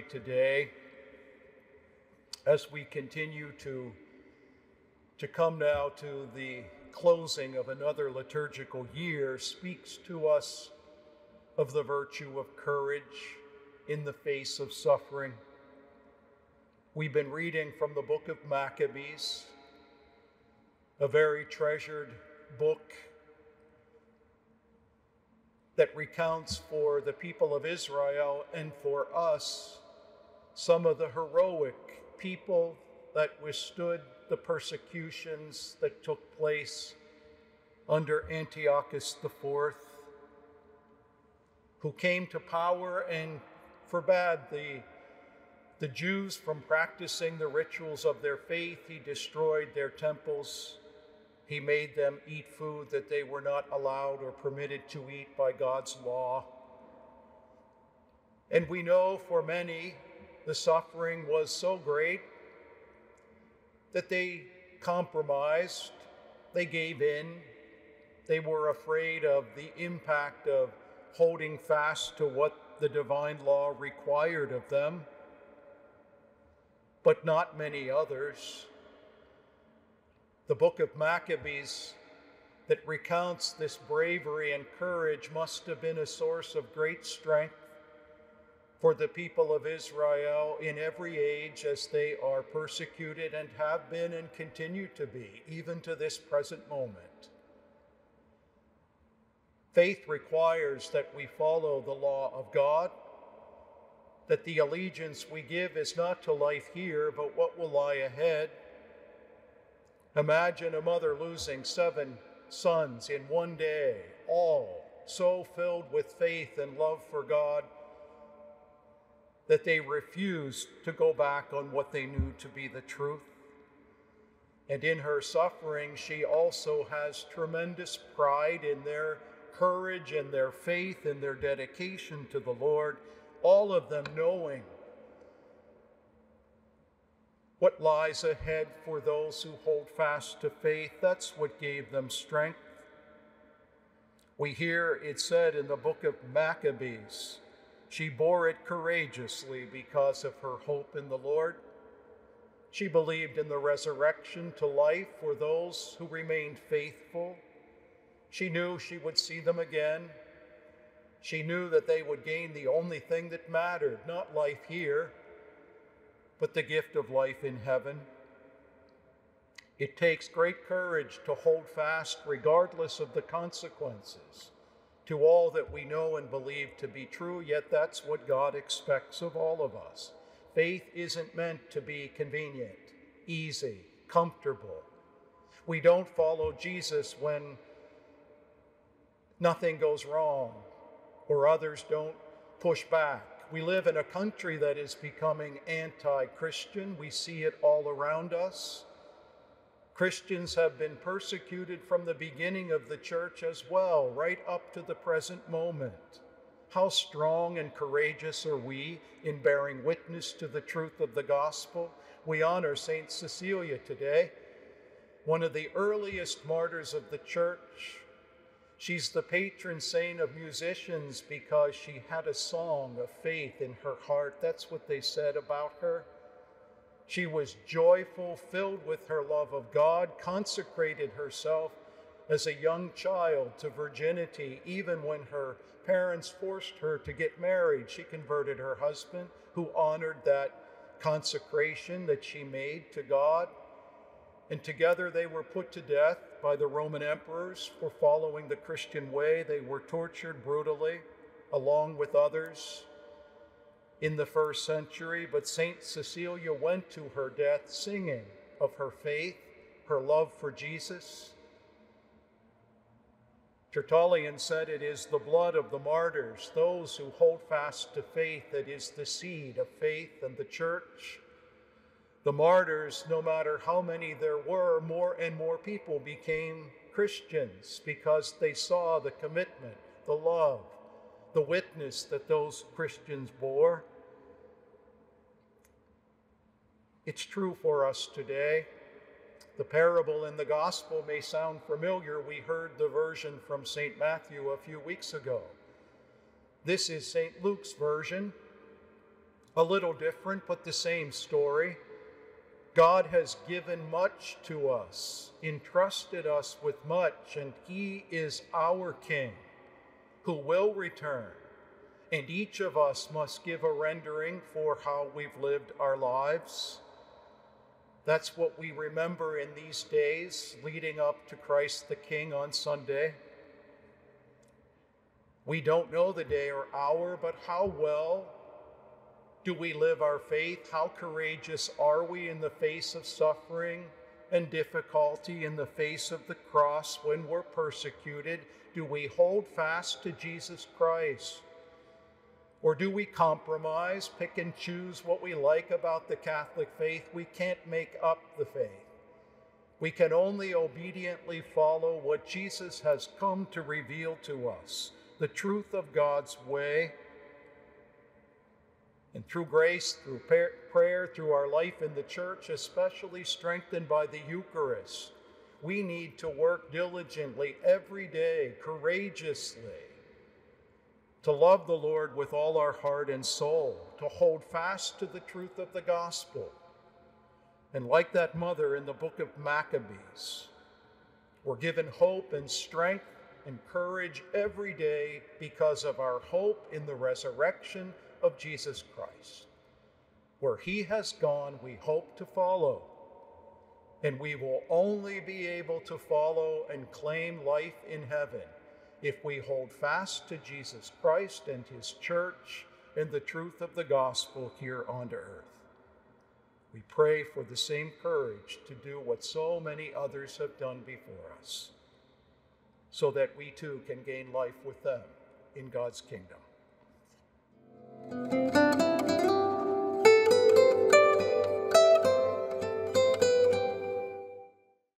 today, as we continue to come now to the closing of another liturgical year, speaks to us of the virtue of courage in the face of suffering. We've been reading from the book of Maccabees, a very treasured book that recounts for the people of Israel and for us some of the heroic people that withstood the persecutions that took place under Antiochus IV, who came to power and forbade the Jews from practicing the rituals of their faith. He destroyed their temples. He made them eat food that they were not allowed or permitted to eat by God's law. And we know for many, the suffering was so great that they compromised, they gave in, they were afraid of the impact of holding fast to what the divine law required of them, but not many others. The book of Maccabees that recounts this bravery and courage must have been a source of great strength for the people of Israel in every age as they are persecuted and have been and continue to be, even to this present moment. Faith requires that we follow the law of God, that the allegiance we give is not to life here, but what will lie ahead. Imagine a mother losing 7 sons in one day, all so filled with faith and love for God that they refused to go back on what they knew to be the truth. And in her suffering, she also has tremendous pride in their courage and their faith and their dedication to the Lord, all of them knowing what lies ahead for those who hold fast to faith. That's what gave them strength. We hear it said in the book of Maccabees, she bore it courageously because of her hope in the Lord. She believed in the resurrection to life for those who remained faithful. She knew she would see them again. She knew that they would gain the only thing that mattered, not life here, but the gift of life in heaven. It takes great courage to hold fast regardless of the consequences to all that we know and believe to be true, yet that's what God expects of all of us. Faith isn't meant to be convenient, easy, comfortable. We don't follow Jesus when nothing goes wrong or others don't push back. We live in a country that is becoming anti-Christian. We see it all around us. Christians have been persecuted from the beginning of the church as well, right up to the present moment. How strong and courageous are we in bearing witness to the truth of the gospel? We honor Saint Cecilia today, one of the earliest martyrs of the church. She's the patron saint of musicians because she had a song of faith in her heart. That's what they said about her. She was joyful, filled with her love of God, consecrated herself as a young child to virginity. Even when her parents forced her to get married, she converted her husband, who honored that consecration that she made to God. And together they were put to death by the Roman emperors for following the Christian way. They were tortured brutally, along with others in the first century. But Saint Cecilia went to her death singing of her faith, her love for Jesus. Tertullian said, "It is the blood of the martyrs, those who hold fast to faith, that is the seed of faith and the church." The martyrs, no matter how many there were, more and more people became Christians because they saw the commitment, the love, the witness that those Christians bore. It's true for us today. The parable in the gospel may sound familiar. We heard the version from St. Matthew a few weeks ago. This is St. Luke's version. A little different, but the same story. God has given much to us, entrusted us with much, and he is our King who will return. And each of us must give a rendering for how we've lived our lives. That's what we remember in these days leading up to Christ the King on Sunday. We don't know the day or hour, but how well do we live our faith? How courageous are we in the face of suffering and difficulty, in the face of the cross when we're persecuted? Do we hold fast to Jesus Christ? Or do we compromise, pick and choose what we like about the Catholic faith? We can't make up the faith. We can only obediently follow what Jesus has come to reveal to us, the truth of God's way. And through grace, through prayer, through our life in the church, especially strengthened by the Eucharist, we need to work diligently every day, courageously, to love the Lord with all our heart and soul, to hold fast to the truth of the gospel. And like that mother in the book of Maccabees, we're given hope and strength and courage every day because of our hope in the resurrection of Jesus Christ. Where he has gone, we hope to follow, and we will only be able to follow and claim life in heaven if we hold fast to Jesus Christ and his church and the truth of the gospel here on earth. We pray for the same courage to do what so many others have done before us, so that we too can gain life with them in God's kingdom.